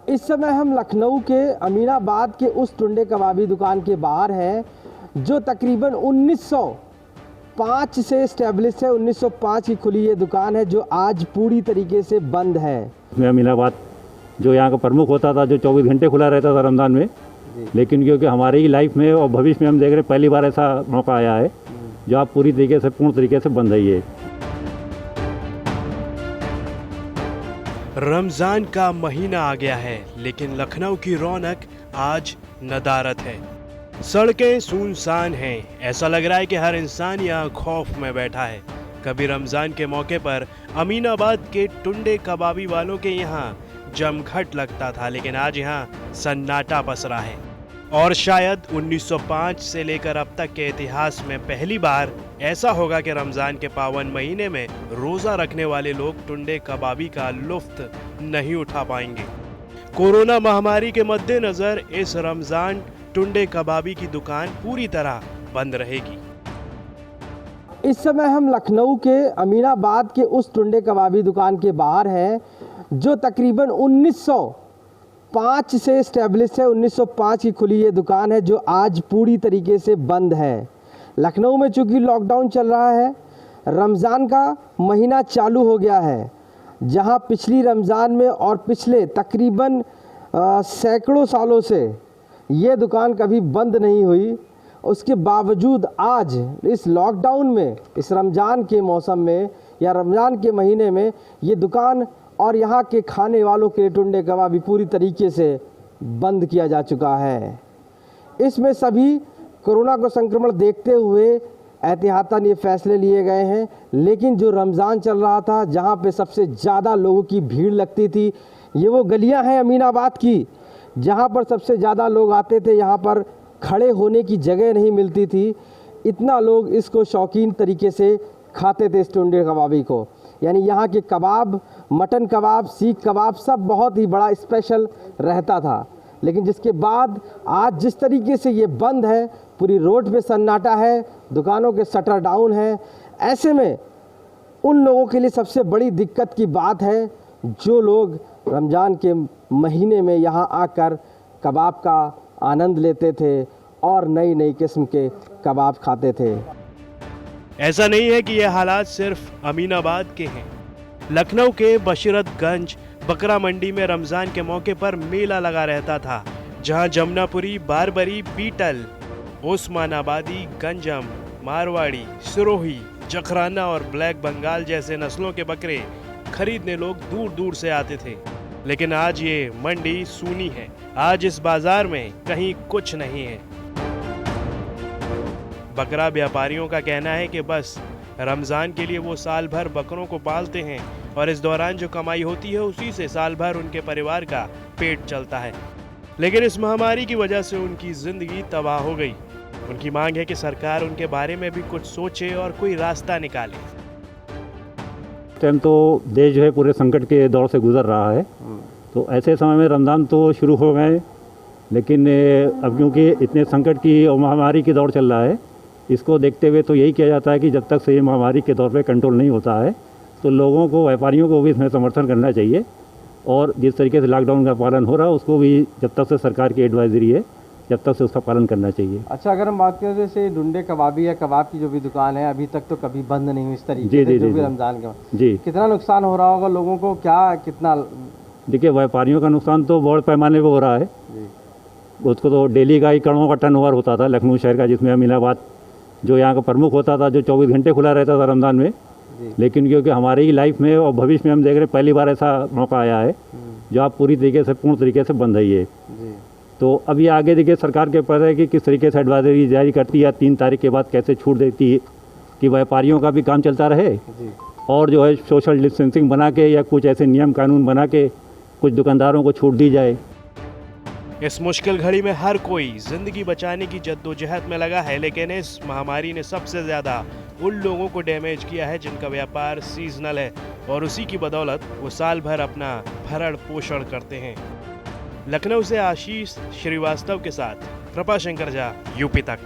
इस समय हम लखनऊ के अमीनाबाद के उस टुंडे कबाबी दुकान के बाहर हैं जो तकरीबन 1905 से इस्टेब्लिश है। 1905 की खुली ये दुकान है जो आज पूरी तरीके से बंद है। अमीनाबाद जो यहाँ का प्रमुख होता था, जो 24 घंटे खुला रहता था रमज़ान में, लेकिन क्योंकि हमारी लाइफ में और भविष्य में हम देख रहे पहली बार ऐसा मौका आया है जो आप पूरी तरीके से पूर्ण तरीके से बंद है। ये रमज़ान का महीना आ गया है, लेकिन लखनऊ की रौनक आज नदारद है। सड़कें सुनसान हैं। ऐसा लग रहा है कि हर इंसान यहाँ खौफ में बैठा है। कभी रमज़ान के मौके पर अमीनाबाद के टुंडे कबाबी वालों के यहाँ जमघट लगता था, लेकिन आज यहाँ सन्नाटा पसरा है। और शायद 1905 से लेकर अब तक के इतिहास में पहली बार ऐसा होगा कि रमज़ान के पावन महीने में रोज़ा रखने वाले लोग टुंडे कबाबी का लुत्फ़ नहीं उठा पाएंगे। कोरोना महामारी के मद्देनज़र इस रमज़ान टुंडे कबाबी की दुकान पूरी तरह बंद रहेगी। इस समय हम लखनऊ के अमीनाबाद के उस टुंडे कबाबी दुकान के बाहर हैं जो तकरीबन 1905 से इस्टेब्लिश है। 1905 की खुली ये दुकान है जो आज पूरी तरीके से बंद है। लखनऊ में चूँकि लॉकडाउन चल रहा है, रमज़ान का महीना चालू हो गया है, जहां पिछली रमज़ान में और पिछले तकरीबन सैकड़ों सालों से ये दुकान कभी बंद नहीं हुई। उसके बावजूद आज इस लॉकडाउन में, इस रमज़ान के मौसम में या रमज़ान के महीने में ये दुकान और यहाँ के खाने वालों के टुंडे कबाबी पूरी तरीके से बंद किया जा चुका है। इसमें सभी कोरोना को संक्रमण देखते हुए एहतियातन ये फैसले लिए गए हैं, लेकिन जो रमज़ान चल रहा था, जहाँ पे सबसे ज़्यादा लोगों की भीड़ लगती थी, ये वो गलियाँ हैं अमीनाबाद की जहाँ पर सबसे ज़्यादा लोग आते थे। यहाँ पर खड़े होने की जगह नहीं मिलती थी, इतना लोग इसको शौकीन तरीके से खाते थे इस टुंडे कबाबी को। यानी यहाँ के कबाब, मटन कबाब, सीख कबाब सब बहुत ही बड़ा स्पेशल रहता था। लेकिन जिसके बाद आज जिस तरीके से ये बंद है, पूरी रोड पे सन्नाटा है, दुकानों के शटर डाउन है, ऐसे में उन लोगों के लिए सबसे बड़ी दिक्कत की बात है जो लोग रमज़ान के महीने में यहाँ आकर कबाब का आनंद लेते थे और नई नई किस्म के कबाब खाते थे। ऐसा नहीं है कि यह हालात सिर्फ अमीनाबाद के हैं। लखनऊ के बशीरतगंज बकरा मंडी में रमज़ान के मौके पर मेला लगा रहता था, जहां जमुनापुरी, बारबरी, बीटल, ओस्मानाबादी, गंजम, मारवाड़ी, सिरोही, जखराना और ब्लैक बंगाल जैसे नस्लों के बकरे खरीदने लोग दूर दूर से आते थे। लेकिन आज ये मंडी सूनी है। आज इस बाजार में कहीं कुछ नहीं है। बकरा व्यापारियों का कहना है कि बस रमज़ान के लिए वो साल भर बकरों को पालते हैं और इस दौरान जो कमाई होती है उसी से साल भर उनके परिवार का पेट चलता है। लेकिन इस महामारी की वजह से उनकी ज़िंदगी तबाह हो गई। उनकी मांग है कि सरकार उनके बारे में भी कुछ सोचे और कोई रास्ता निकाले। टाइम तो देश जो है पूरे संकट के दौर से गुजर रहा है, तो ऐसे समय में रमज़ान तो शुरू हो गए, लेकिन अब क्योंकि इतने संकट की और महामारी की दौर चल रहा है, इसको देखते हुए तो यही किया जाता है कि जब तक से ये महामारी के दौर पे कंट्रोल नहीं होता है तो लोगों को, व्यापारियों को भी इसमें समर्थन करना चाहिए। और जिस तरीके से लॉकडाउन का पालन हो रहा है उसको भी जब तक से सरकार की एडवाइजरी है, जब तक से उसका पालन करना चाहिए। अच्छा, अगर हम बात करें जैसे टुंडे कबाबी या कबाब की जो भी दुकान है, अभी तक तो कभी बंद नहीं हुई इस तरीके से, जो भी रमज़ान का जी, कितना नुकसान हो रहा होगा लोगों को, क्या कितना? देखिए, व्यापारियों का नुकसान तो बड़े पैमाने पर हो रहा है। उसको तो डेली का ही करोड़ों का टर्नओवर होता था लखनऊ शहर का, जिसमें अमीनाबाद जो यहाँ का प्रमुख होता था, जो 24 घंटे खुला रहता था रमज़ान में, लेकिन क्योंकि हमारी लाइफ में और भविष्य में हम देख रहे पहली बार ऐसा मौका आया है जो आप पूरी तरीके से पूर्ण तरीके से बंद है ये। तो अब ये आगे देखिए सरकार के ऊपर है कि किस तरीके से एडवाइजरी जारी करती है, 3 तारीख के बाद कैसे छूट देती है कि व्यापारियों का भी काम चलता रहे और जो है सोशल डिस्टेंसिंग बना के या कुछ ऐसे नियम कानून बना के कुछ दुकानदारों को छूट दी जाए। इस मुश्किल घड़ी में हर कोई जिंदगी बचाने की जद्दोजहद में लगा है, लेकिन इस महामारी ने सबसे ज़्यादा उन लोगों को डैमेज किया है जिनका व्यापार सीजनल है और उसी की बदौलत वो साल भर अपना भरण पोषण करते हैं। लखनऊ से आशीष श्रीवास्तव के साथ कृपा शंकर झा, यूपी तक।